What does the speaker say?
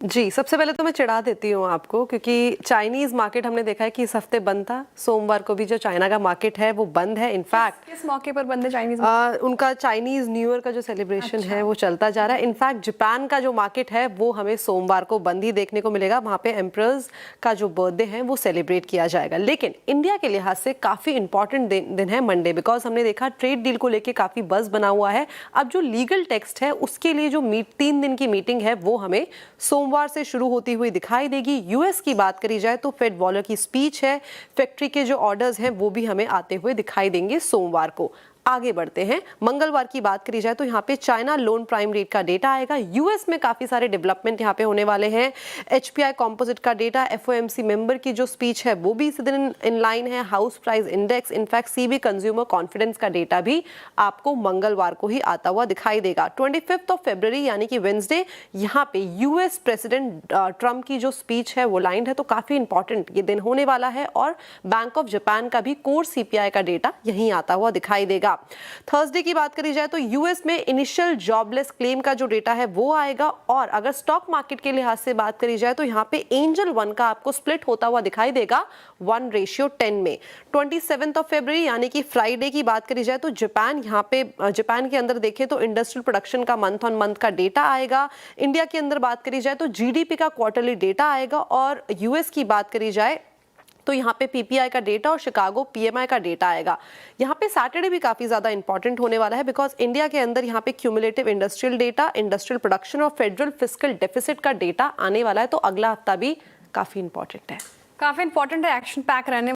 जी, सबसे पहले तो मैं चिढ़ा देती हूँ आपको क्योंकि चाइनीज़ मार्केट हमने देखा है कि इस हफ्ते बंद था। सोमवार को भी जो चाइना का मार्केट है वो बंद है। इनफैक्ट किस मौके पर बंद है चाइनीज? उनका चाइनीज़ न्यू ईयर का जो सेलिब्रेशन है अच्छा। वो चलता जा रहा है। इनफैक्ट जापान का जो मार्केट है वो हमें सोमवार को बंद ही देखने को मिलेगा। वहाँ पे एम्परर्स का जो बर्थडे है वो सेलिब्रेट किया जाएगा। लेकिन इंडिया के लिहाज से काफ़ी इंपॉर्टेंट दिन है मंडे, बिकॉज हमने देखा ट्रेड डील को लेकर काफ़ी बज़ बना हुआ है। अब जो लीगल टेक्स्ट है उसके लिए जो 3 दिन की मीटिंग है वो हमें सोमवार से शुरू होती हुई दिखाई देगी। यूएस की बात करी जाए तो फेड वॉलर की स्पीच है, फैक्ट्री के जो ऑर्डर्स हैं वो भी हमें आते हुए दिखाई देंगे सोमवार को। आगे बढ़ते हैं, मंगलवार की बात करी जाए तो यहाँ पे चाइना लोन प्राइम रेट का डेटा आएगा। यूएस में काफी सारे डेवलपमेंट यहाँ पे होने वाले हैं। एचपीआई कॉम्पोजिट का डेटा, एफओएमसी मेंबर की जो स्पीच है वो भी इसी दिन इन लाइन है। House price index, in fact CB consumer confidence का डेटा भी आपको मंगलवार को ही आता हुआ दिखाई देगा। 25 फरवरी यानी कि वेंसडे, यहाँ पे यूएस प्रेसिडेंट ट्रंप की जो स्पीच है वो लाइन है, तो काफी इंपॉर्टेंट ये दिन होने वाला है। और बैंक ऑफ जापान का भी कोर सीपीआई का डेटा यहीं आता हुआ दिखाई देगा। थर्सडे की बात करी जाए तो यूएस में इनिशियल जॉबलेस क्लेम का जो डेटा है वो आएगा। और अगर स्टॉक मार्केट के लिहाज से बात करी जाए तो यहाँ पे एंजल 1 का आपको स्प्लिट होता हुआ दिखाई देगा 1:10 में। 27 फरवरी यानी कि फ्राइडे की बात करी जाए तो जापान, यहाँ पे जापान के अंदर देखें तो इंडस्ट्रियल प्रोडक्शन का मंथ ऑन मंथ का डेटा आएगा। इंडिया के अंदर बात करी जाए तो जीडीपी का क्वार्टरली डेटा आएगा। और यूएस की बात करी जाए तो यहाँ पे पीपीआई का डेटा और शिकागो पीएमआई का डेटा आएगा। यहाँ पे सैटरडे भी काफी ज्यादा इंपॉर्टेंट होने वाला है, बिकॉज इंडिया के अंदर यहाँ पे cumulative industrial data, industrial production और फेडरल फिस्कल डेफिसिट का डेटा आने वाला है। तो अगला हफ्ता भी काफी इंपॉर्टेंट है। काफी इंपॉर्टेंट है, एक्शन पैक रहने